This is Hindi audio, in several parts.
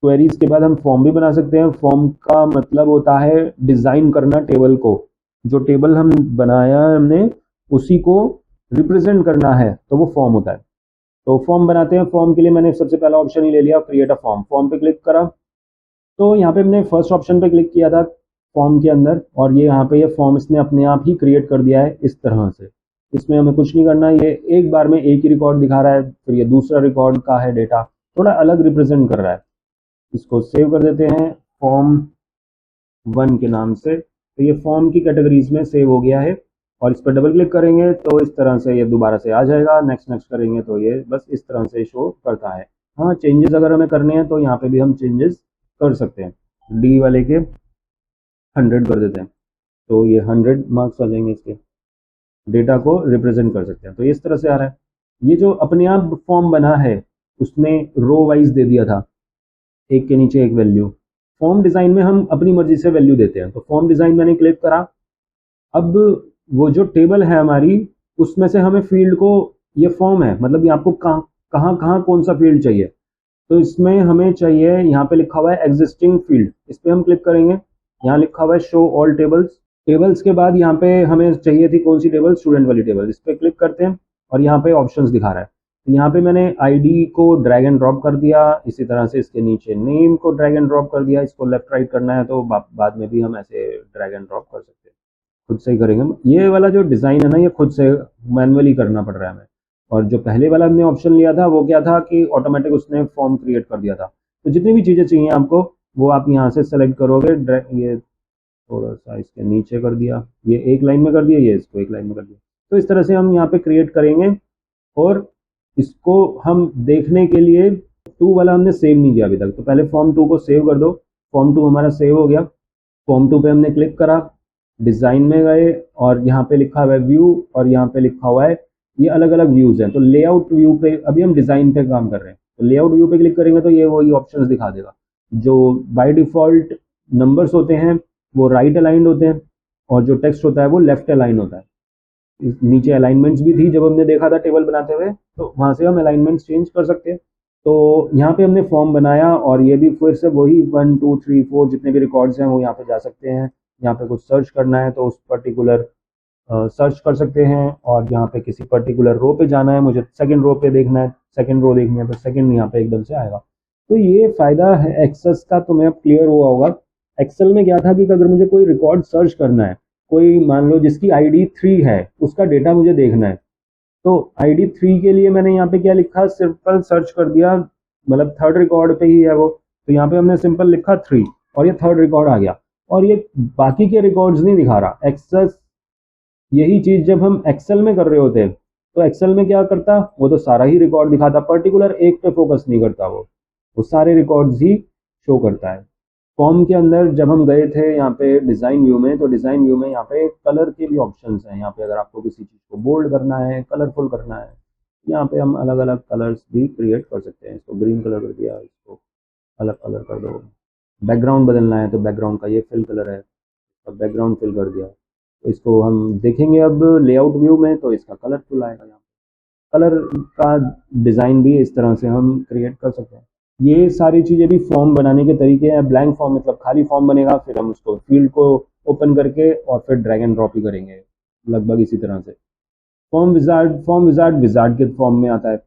क्वेरीज के बाद हम फॉर्म भी बना सकते हैं। फॉर्म का मतलब होता है डिजाइन करना टेबल को, जो टेबल हम बनाया है हमने उसी को रिप्रेजेंट करना है, तो वो फॉर्म होता है। तो फॉर्म बनाते हैं। फॉर्म के लिए मैंने सबसे पहला ऑप्शन ही ले लिया, क्रिएट अ फॉर्म। फॉर्म पे क्लिक करा तो यहाँ पे हमने फर्स्ट ऑप्शन पे क्लिक किया था फॉर्म के अंदर, और ये यहाँ पे ये फॉर्म इसने अपने आप ही क्रिएट कर दिया है इस तरह से। इसमें हमें कुछ नहीं करना, ये एक बार में एक ही रिकॉर्ड दिखा रहा है, फिर ये दूसरा रिकॉर्ड का है डेटा, थोड़ा अलग रिप्रेजेंट कर रहा है। इसको सेव कर देते हैं फॉर्म 1 के नाम से। तो ये फॉर्म की कैटेगरीज में सेव हो गया है, और इस पर डबल क्लिक करेंगे तो इस तरह से ये दोबारा से आ जाएगा। नेक्स्ट नेक्स्ट करेंगे तो ये बस इस तरह से शो करता है। हाँ, चेंजेस अगर हमें करने हैं तो यहाँ पे भी हम चेंजेस कर सकते हैं। डी वाले के 100 कर देते हैं, तो ये 100 मार्क्स आ जाएंगे, इसके डेटा को रिप्रेजेंट कर सकते हैं। तो इस तरह से आ रहा है। ये जो अपने आप फॉर्म बना है उसने रो वाइज दे दिया था, एक के नीचे एक वैल्यू। फॉर्म डिज़ाइन में हम अपनी मर्जी से वैल्यू देते हैं। तो फॉर्म डिज़ाइन मैंने क्लिक करा। अब वो जो टेबल है हमारी, उसमें से हमें फील्ड को, ये फॉर्म है मतलब ये आपको कहाँ कहाँ कहाँ कौन सा फील्ड चाहिए, तो इसमें हमें चाहिए, यहाँ पे लिखा हुआ है एग्जिस्टिंग फील्ड, इस पर हम क्लिक करेंगे। यहाँ लिखा हुआ है शो ऑल टेबल्स। टेबल्स के बाद यहाँ पे हमें चाहिए थी कौन सी टेबल, स्टूडेंट वाली टेबल। इस पर क्लिक करते हैं और यहाँ पे ऑप्शंस दिखा रहा है। तो यहाँ पे मैंने आईडी को ड्रैग एंड ड्रॉप कर दिया, इसी तरह से इसके नीचे नेम को ड्रैग एंड ड्रॉप कर दिया। इसको लेफ्ट राइट करना है तो बाद में भी हम ऐसे ड्रैग एंड ड्रॉप कर सकते हैं, खुद से ही करेंगे हम। ये वाला जो डिज़ाइन है ना, ये खुद से मैनुअली करना पड़ रहा है हमें। और जो पहले वाला हमने ऑप्शन लिया था वो क्या था कि ऑटोमेटिक उसने फॉर्म क्रिएट कर दिया था। तो जितनी भी चीज़ें चाहिए आपको वो आप यहाँ से सेलेक्ट करोगे। ये थोड़ा सा इसके नीचे कर दिया, ये एक लाइन में कर दिया, ये इसको एक लाइन में कर दिया। तो इस तरह से हम यहाँ पे क्रिएट करेंगे। और इसको हम देखने के लिए 2 वाला हमने सेव नहीं किया अभी तक, तो पहले फॉर्म 2 को सेव कर दो। फॉर्म 2 हमारा सेव हो गया। फॉर्म 2 पे हमने क्लिक करा, डिज़ाइन में गए और यहाँ पे लिखा हुआ है व्यू, और यहाँ पे लिखा हुआ है ये अलग अलग व्यूज़ हैं। तो लेआउट व्यू पे, अभी हम डिज़ाइन पे काम कर रहे हैं, तो लेआउट व्यू पे क्लिक करेंगे तो ये वही ऑप्शंस दिखा देगा। जो बाय डिफ़ॉल्ट नंबर्स होते हैं वो राइट अलाइंड होते हैं, और जो टेक्स्ट होता है वो लेफ्ट अलाइन होता है। नीचे अलाइनमेंट्स भी थी जब हमने देखा था टेबल बनाते हुए, तो वहाँ से हम अलाइनमेंट्स चेंज कर सकते हैं। तो यहाँ पे हमने फॉर्म बनाया, और ये भी फिर से वही 1 2 3 4 जितने भी रिकॉर्ड्स हैं वो यहाँ पे जा सकते हैं। यहाँ पे कुछ सर्च करना है तो उस पर्टिकुलर सर्च कर सकते हैं, और यहाँ पे किसी पर्टिकुलर रो पे जाना है, मुझे सेकंड रो पे देखना है, सेकंड रो देखनी है तो सेकंड यहाँ पे एकदम से आएगा। तो ये फ़ायदा है एक्सेस का, तुम्हें अब क्लियर हुआ होगा। एक्सेल में क्या था कि अगर मुझे कोई रिकॉर्ड सर्च करना है, कोई मान लो जिसकी आईडी 3 है, उसका डेटा मुझे देखना है, तो आईडी 3 के लिए मैंने यहाँ पे क्या लिखा, सिंपल सर्च कर दिया, मतलब थर्ड रिकॉर्ड पे ही है वो, तो यहाँ पे हमने सिंपल लिखा 3 और ये थर्ड रिकॉर्ड आ गया। और ये बाकी के रिकॉर्ड्स नहीं दिखा रहा एक्सेस। यही चीज़ जब हम एक्सेल में कर रहे होते हैं तो एक्सेल में क्या करता, वो तो सारा ही रिकॉर्ड दिखाता, पर्टिकुलर एक पे फोकस नहीं करता, वो सारे रिकॉर्ड्स ही शो करता है। फॉर्म के अंदर जब हम गए थे यहाँ पे डिज़ाइन व्यू में, तो डिज़ाइन व्यू में यहाँ पे कलर के भी ऑप्शंस हैं। यहाँ पे अगर आपको किसी चीज़ को बोल्ड करना है, कलरफुल करना है, यहाँ पे हम अलग अलग कलर्स भी क्रिएट कर सकते हैं। इसको ग्रीन कलर कर दिया, इसको अलग कलर कर दो। बैकग्राउंड बदलना है तो बैकग्राउंड का ये फिल कलर है, अब बैकग्राउंड फिल कर दिया। तो इसको हम देखेंगे अब लेआउट व्यू में, तो इसका कलरफुल आएगा। यहाँ कलर का डिज़ाइन भी इस तरह से हम क्रिएट कर सकते हैं। ये सारी चीज़ें भी फॉर्म बनाने के तरीके हैं। ब्लैंक फॉर्म मतलब खाली फॉर्म बनेगा, फिर हम उसको फील्ड को ओपन करके और फिर ड्रैग एंड ड्रॉप ही करेंगे, लगभग इसी तरह से। फॉर्म विजार्ड विजार्ड के फॉर्म में आता है,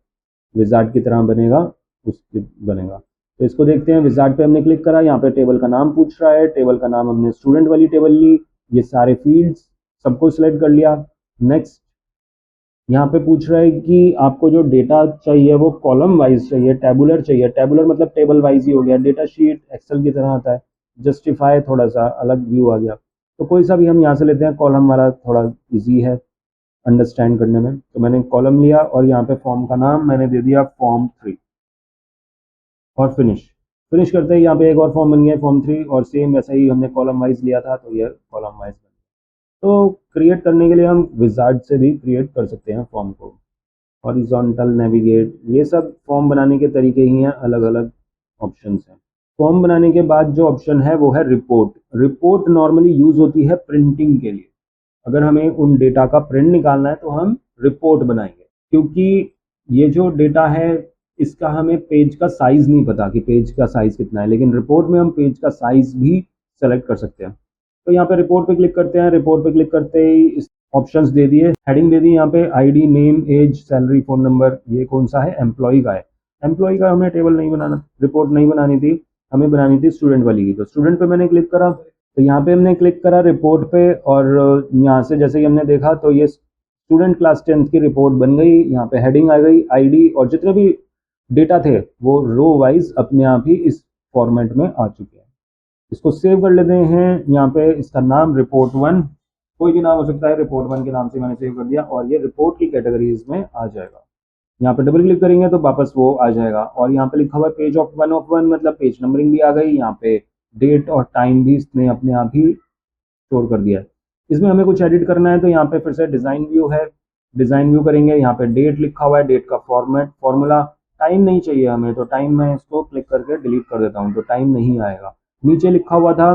विजार्ड की तरह बनेगा, उसके बनेगा। तो इसको देखते हैं। विजार्ड पे हमने क्लिक करा, यहाँ पे टेबल का नाम पूछ रहा है, टेबल का नाम हमने स्टूडेंट वाली टेबल ली, ये सारे फील्ड्स सबको सिलेक्ट कर लिया। नेक्स्ट यहाँ पे पूछ रहा है कि आपको जो डेटा चाहिए वो कॉलम वाइज चाहिए, टेबुलर चाहिए। टेबुलर मतलब टेबल वाइज ही हो गया, डेटा शीट एक्सेल की तरह आता है। जस्टिफाई थोड़ा सा अलग व्यू आ गया, तो कोई सा भी हम यहाँ से लेते हैं। कॉलम वाला थोड़ा इजी है अंडरस्टैंड करने में, तो मैंने कॉलम लिया और यहाँ पे फॉर्म का नाम मैंने दे दिया फॉर्म 3 और फिनिश करते ही यहाँ पे एक और फॉर्म बन गया फॉर्म 3, और सेम वैसा ही हमने कॉलम वाइज लिया था तो ये कॉलम वाइज बन गया। तो क्रिएट करने के लिए हम विजार्ड से भी क्रिएट कर सकते हैं फॉर्म को। हॉरिजॉन्टल, नेविगेट, ये सब फॉर्म बनाने के तरीके ही हैं, अलग अलग ऑप्शंस हैं। फॉर्म बनाने के बाद जो ऑप्शन है वो है रिपोर्ट। रिपोर्ट नॉर्मली यूज होती है प्रिंटिंग के लिए। अगर हमें उन डेटा का प्रिंट निकालना है तो हम रिपोर्ट बनाएंगे, क्योंकि ये जो डेटा है इसका हमें पेज का साइज नहीं पता कि पेज का साइज कितना है, लेकिन रिपोर्ट में हम पेज का साइज भी सेलेक्ट कर सकते हैं। तो यहाँ पे रिपोर्ट पे क्लिक करते हैं। रिपोर्ट पे क्लिक करते ही इस ऑप्शंस दे दिए, हेडिंग दे दी यहाँ पे, ID, name, age, salary, phone number. ये कौन सा है? एम्प्लॉय का है। एम्प्लॉय का हमें टेबल नहीं बनाना, रिपोर्ट नहीं बनानी थी, हमें बनानी थी स्टूडेंट वाली की। तो स्टूडेंट पे मैंने क्लिक करा, तो यहाँ पे हमने क्लिक करा रिपोर्ट पे, और यहाँ से जैसे कि हमने देखा तो ये स्टूडेंट क्लास 10th की रिपोर्ट बन गई। यहाँ पे हेडिंग आ गई, आईडी और जितने भी डेटा थे वो रो वाइज अपने आप ही इस फॉर्मेट में आ चुके हैं। इसको सेव कर लेते हैं। यहाँ पे इसका नाम रिपोर्ट 1, कोई भी नाम हो सकता है, रिपोर्ट 1 के नाम से मैंने सेव कर दिया, और ये रिपोर्ट की कैटेगरीज में आ जाएगा। यहाँ पे डबल क्लिक करेंगे तो वापस वो आ जाएगा, और यहाँ पे लिखा हुआ है पेज ऑफ 1 मतलब पेज नंबरिंग भी आ गई। यहाँ पे डेट और टाइम भी इसने अपने आप ही स्टोर कर दिया है। इसमें हमें कुछ एडिट करना है तो यहाँ पे फिर से डिज़ाइन व्यू है, डिज़ाइन व्यू करेंगे। यहाँ पे डेट लिखा हुआ है, डेट का फॉर्मेट, फॉर्मूला। टाइम नहीं चाहिए हमें, तो टाइम मैं इसको क्लिक करके डिलीट कर देता हूँ, तो टाइम नहीं आएगा। नीचे लिखा हुआ था,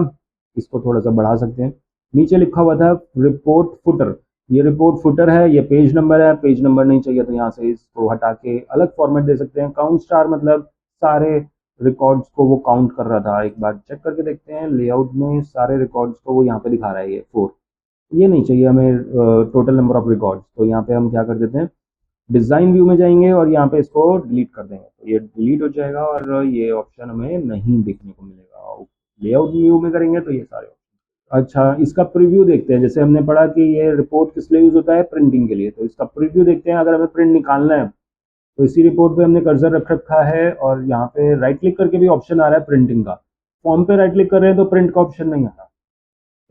इसको थोड़ा सा बढ़ा सकते हैं, नीचे लिखा हुआ था रिपोर्ट फुटर, ये रिपोर्ट फुटर है, ये पेज नंबर है। पेज नंबर नहीं चाहिए तो यहाँ से इसको हटा के अलग फॉर्मेट दे सकते हैं। काउंट स्टार मतलब सारे रिकॉर्ड्स को वो काउंट कर रहा था। एक बार चेक करके देखते हैं, लेआउट में सारे रिकॉर्ड्स को वो यहाँ पे दिखा रहा है, ये 4। ये नहीं चाहिए हमें टोटल नंबर ऑफ रिकॉर्ड्स, तो यहाँ पे हम क्या कर देते हैं, डिज़ाइन व्यू में जाएंगे और यहाँ पे इसको डिलीट कर देंगे, तो ये डिलीट हो जाएगा और ये ऑप्शन हमें नहीं देखने को मिलेगा। लेआउट व्यू में करेंगे तो ये सारे ऑप्शन। अच्छा, इसका प्रीव्यू देखते हैं। जैसे हमने पढ़ा कि ये रिपोर्ट किस लिए यूज़ होता है, प्रिंटिंग के लिए, तो इसका प्रीव्यू देखते हैं। अगर हमें प्रिंट निकालना है तो इसी रिपोर्ट पे हमने कर्सर रख रखा है, और यहाँ पे राइट क्लिक करके भी ऑप्शन आ रहा है प्रिंटिंग का। फॉर्म पे राइट क्लिक कर रहे हैं तो प्रिंट का ऑप्शन नहीं आ रहा,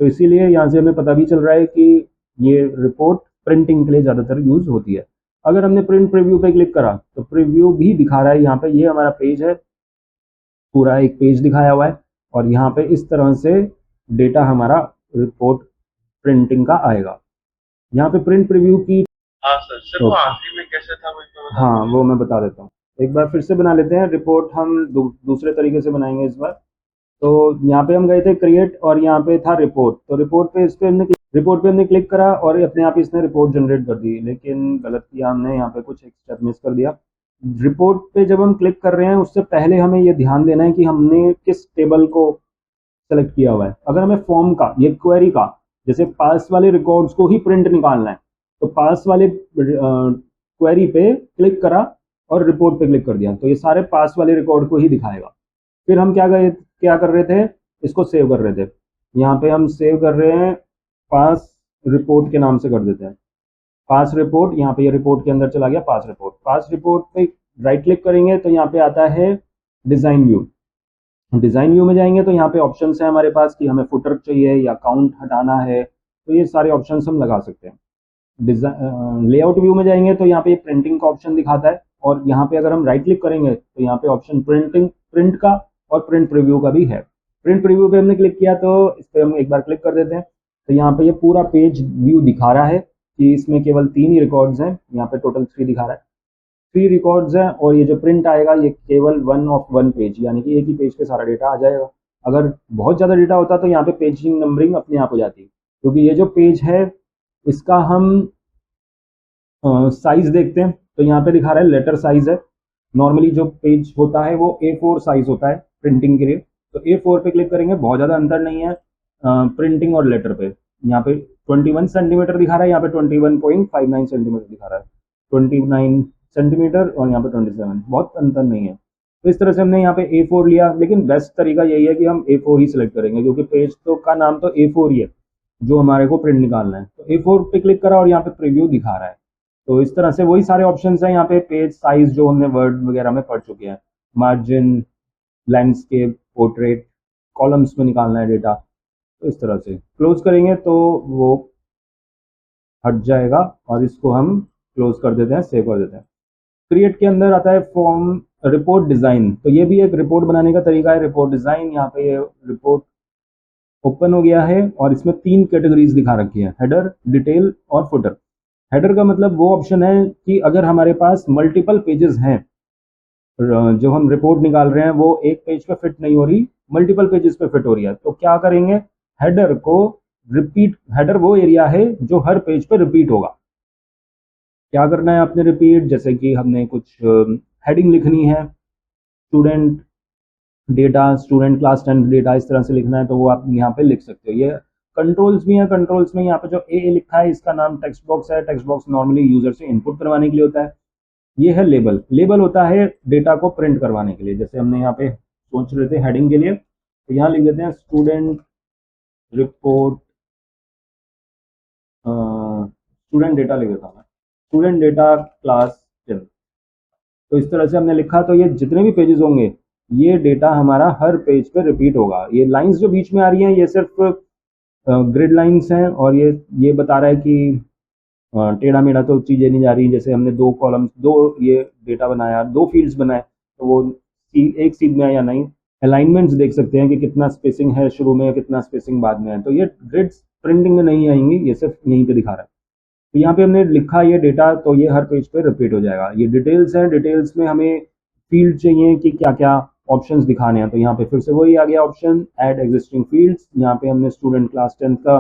तो इसीलिए यहाँ से हमें पता भी चल रहा है कि ये रिपोर्ट प्रिंटिंग के लिए ज़्यादातर यूज़ होती है। अगर हमने प्रिंट प्रीव्यू पे क्लिक करा तो प्रीव्यू भी दिखा रहा है। यहाँ पे ये हमारा पेज है, पूरा एक पेज दिखाया हुआ है, और यहाँ पे इस तरह से डेटा हमारा रिपोर्ट प्रिंटिंग का आएगा। यहाँ पे प्रिंट प्रीव्यू की, हाँ सर, सर वो आखिरी में कैसे था वो तो बता हाँ दीजिए। वो मैं बता देता हूँ। एक बार फिर से बना लेते हैं रिपोर्ट, हम दूसरे तरीके से बनाएंगे इस बार। तो यहाँ पे हम गए थे क्रिएट, और यहाँ पे था रिपोर्ट, तो रिपोर्ट पे रिपोर्ट पे हमने क्लिक करा और अपने आप इसने रिपोर्ट जनरेट कर दी, लेकिन गलत किया हमने, यहाँ पे कुछ एक स्टेप मिस कर दिया। रिपोर्ट पे जब हम क्लिक कर रहे हैं उससे पहले हमें ये ध्यान देना है कि हमने किस टेबल को सेलेक्ट किया हुआ है। अगर हमें फॉर्म का, ये क्वेरी का, जैसे पास वाले रिकॉर्ड्स को ही प्रिंट निकालना है, तो पास वाले क्वेरी पे क्लिक करा और रिपोर्ट पे क्लिक कर दिया, तो ये सारे पास वाले रिकॉर्ड को ही दिखाएगा। फिर हम क्या कर रहे थे, इसको सेव कर रहे थे। यहाँ पे हम सेव कर रहे हैं, पास रिपोर्ट के नाम से कर देते हैं, पास रिपोर्ट। यहाँ पे ये रिपोर्ट के अंदर चला गया पास रिपोर्ट। पास रिपोर्ट पे राइट क्लिक करेंगे तो यहाँ पे आता है डिज़ाइन व्यू। डिज़ाइन व्यू में जाएंगे तो यहाँ पे ऑप्शन है हमारे पास कि हमें फुटर चाहिए या काउंट हटाना है, तो ये सारे ऑप्शन हम लगा सकते हैं। लेआउट व्यू में जाएंगे तो यहाँ पे प्रिंटिंग का ऑप्शन दिखाता है, और यहाँ पे अगर हम राइट क्लिक करेंगे तो यहाँ पे ऑप्शन प्रिंट का और प्रिंट प्रीव्यू का भी है। प्रिंट प्रीव्यू पे हमने क्लिक किया तो इस पर हम एक बार क्लिक कर देते हैं, तो यहाँ पे ये पूरा पेज व्यू दिखा रहा है कि इसमें केवल 3 ही रिकॉर्ड्स हैं। यहाँ पे टोटल 3 दिखा रहा है, 3 रिकॉर्ड्स हैं, और ये जो प्रिंट आएगा ये केवल 1 पेज, यानी कि एक ही पेज पे सारा डेटा आ जाएगा। अगर बहुत ज़्यादा डेटा होता तो यहाँ पे पेजिंग नंबरिंग अपने आप हो जाती, क्योंकि ये जो पेज है इसका हम साइज देखते हैं तो यहाँ पे दिखा रहा है लेटर साइज है। नॉर्मली जो पेज होता है वो A4 साइज होता है प्रिंटिंग के लिए, तो A4 पे क्लिक करेंगे, बहुत ज़्यादा अंतर नहीं है प्रिंटिंग और लेटर पे। यहाँ पे 21 सेंटीमीटर दिखा रहा है, यहाँ पे 21.59 सेंटीमीटर दिखा रहा है, 29 सेंटीमीटर और यहाँ पे 27, बहुत अंतर नहीं है। तो इस तरह से हमने यहाँ पे A4 लिया, लेकिन बेस्ट तरीका यही है कि हम A4 ही सिलेक्ट करेंगे, क्योंकि पेज तो का नाम तो A4 ही है जो हमारे को प्रिंट निकालना है। तो A4 पे क्लिक करा और यहाँ पे प्रीव्यू दिखा रहा है। तो इस तरह से वही सारे ऑप्शंस हैं यहाँ पे, पेज साइज जो हमने वर्ड वगैरह में पढ़ चुके हैं, मार्जिन, लैंडस्केप, पोर्ट्रेट, कॉलम्स में निकालना है डेटा, तो इस तरह से क्लोज करेंगे तो वो हट जाएगा, और इसको हम क्लोज कर देते हैं, सेव कर देते हैं। क्रिएट के अंदर आता है फॉर्म रिपोर्ट डिज़ाइन, तो ये भी एक रिपोर्ट बनाने का तरीका है, रिपोर्ट डिज़ाइन। यहाँ पे ये रिपोर्ट ओपन हो गया है और इसमें 3 कैटेगरीज दिखा रखी है, हेडर, डिटेल और फुटर। हेडर का मतलब वो ऑप्शन है कि अगर हमारे पास मल्टीपल पेजेस हैं, जो हम रिपोर्ट निकाल रहे हैं वो एक पेज पे फिट नहीं हो रही, मल्टीपल पेजेस पे फिट हो रही है, तो क्या करेंगे, हेडर को रिपीट, हेडर वो एरिया है जो हर पेज पे रिपीट होगा। क्या करना है आपने रिपीट, जैसे कि हमने कुछ हेडिंग लिखनी है, student data, student class 10 data, इस तरह से लिखना है तो वो आप यहाँ पे लिख सकते हो। ये कंट्रोल्स भी हैं, कंट्रोल्स में यहाँ पे जो ए लिखा है इसका नाम टेक्स्ट बॉक्स है। टेक्स्ट बॉक्स नॉर्मली यूजर से इनपुट करवाने के लिए होता है। ये है लेबल, लेबल होता है डेटा को प्रिंट करवाने के लिए। जैसे हमने यहाँ पे सोच रहे थे हेडिंग के लिए, तो यहाँ लिख देते हैं स्टूडेंट रिपोर्ट, स्टूडेंट डेटा लिख देता हूँ, स्टूडेंट डेटा क्लास 10। तो इस तरह से हमने लिखा, तो ये जितने भी पेजेस होंगे ये डेटा हमारा हर पेज पे रिपीट होगा। ये लाइंस जो बीच में आ रही हैं ये सिर्फ ग्रिड लाइंस हैं, और ये बता रहा है कि टेढ़ा मेढ़ा तो चीज़ें नहीं जा रही। जैसे हमने 2 कॉलम्स, 2 ये डेटा बनाया, 2 फील्ड्स बनाए, तो वो एक सीध में है या नहीं। अलाइनमेंट्स देख सकते हैं कि कितना स्पेसिंग है शुरू में, कितना स्पेसिंग बाद में है। तो ये ग्रिड्स प्रिंटिंग में नहीं आएंगी, ये सिर्फ यहीं पे दिखा रहा है। तो यहाँ पे हमने लिखा ये डेटा, तो ये हर पेज पे रिपीट हो जाएगा। ये डिटेल्स हैं, डिटेल्स में हमें फील्ड चाहिए कि क्या क्या ऑप्शंस दिखाने हैं। तो यहाँ पे फिर से वही आ गया ऑप्शन, ऐड एग्जिस्टिंग फील्ड्स। यहाँ पे हमने स्टूडेंट क्लास 10 का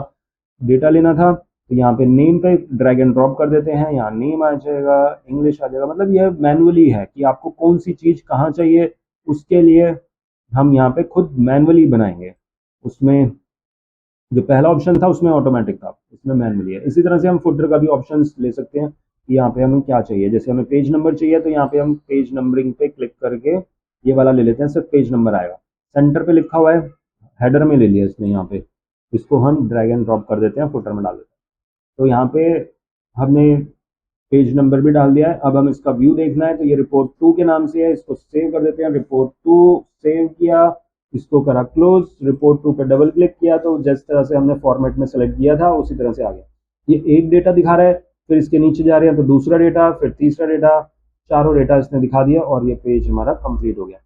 डेटा लेना था, तो यहाँ पे नेम पे ड्रैग एंड ड्रॉप कर देते हैं, यहाँ नेम आ जाएगा, इंग्लिश आ जाएगा। मतलब यह मैनुअली है कि आपको कौन सी चीज़ कहाँ चाहिए, उसके लिए हम यहाँ पे खुद मैनुअली बनाएंगे। उसमें जो पहला ऑप्शन था उसमें ऑटोमेटिक था, इसमें मैनुअली है। इसी तरह से हम फुटर का भी ऑप्शंस ले सकते हैं कि यहाँ पे हमें क्या चाहिए। जैसे हमें पेज नंबर चाहिए, तो यहाँ पे हम पेज नंबरिंग पे क्लिक करके ये वाला ले लेते हैं, सिर्फ पेज नंबर आएगा। सेंटर पे लिखा हुआ है, हेडर में ले लिया इसने यहाँ पे, इसको हम ड्रैग एंड ड्रॉप कर देते हैं, फुटर में डाल देते हैं। तो यहाँ पे हमने पेज नंबर भी डाल दिया है। अब हम इसका व्यू देखना है, तो ये रिपोर्ट 2 के नाम से है, इसको सेव कर देते हैं। रिपोर्ट 2 सेव किया, इसको करा क्लोज, रिपोर्ट 2 पे डबल क्लिक किया, तो जिस तरह से हमने फॉर्मेट में सेलेक्ट किया था उसी तरह से आ गया। ये एक डेटा दिखा रहा है, फिर इसके नीचे जा रहे हैं तो दूसरा डेटा, फिर तीसरा डेटा, चारों डेटा इसने दिखा दिया और ये पेज हमारा कंप्लीट हो गया।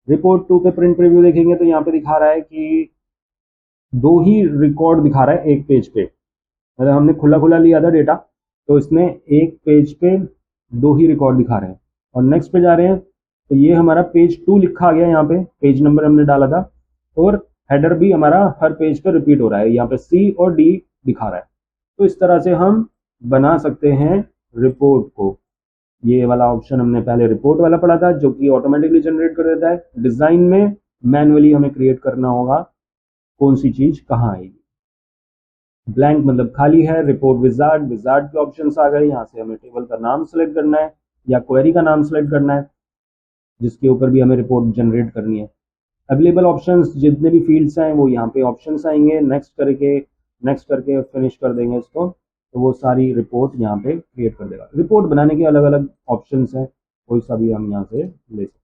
रिपोर्ट 2 पे प्रिंट प्रीव्यू देखेंगे तो यहाँ पे दिखा रहा है कि 2 ही रिकॉर्ड दिखा रहा है एक पेज पे। मतलब हमने खुला खुला लिया था डेटा, तो इसने एक पेज पे 2 ही रिकॉर्ड दिखा रहे हैं। और नेक्स्ट पे जा रहे हैं, तो ये हमारा पेज 2 लिखा गया, यहाँ पे पेज नंबर हमने डाला था, और हेडर भी हमारा हर पेज पे रिपीट हो रहा है, यहाँ पे सी और डी दिखा रहा है। तो इस तरह से हम बना सकते हैं रिपोर्ट को। ये वाला ऑप्शन हमने पहले रिपोर्ट वाला पढ़ा था, जो कि ऑटोमेटिकली जनरेट कर देता है। डिजाइन में मैनुअली हमें क्रिएट करना होगा कौन सी चीज कहाँ आएगी। ब्लैंक मतलब खाली है। रिपोर्ट विजार्ड, विजार्ड के ऑप्शंस आ गए। यहाँ से हमें टेबल का नाम सेलेक्ट करना है या क्वेरी का नाम सेलेक्ट करना है, जिसके ऊपर भी हमें रिपोर्ट जनरेट करनी है। अवेलेबल ऑप्शंस जितने भी फील्ड्स हैं वो यहाँ पे ऑप्शंस आएंगे। नेक्स्ट करके फिनिश कर देंगे इसको, तो वो सारी रिपोर्ट यहाँ पे क्रिएट कर देगा। रिपोर्ट बनाने के अलग अलग ऑप्शंस हैं, कोई सा भी हम यहाँ से ले सकते हैं।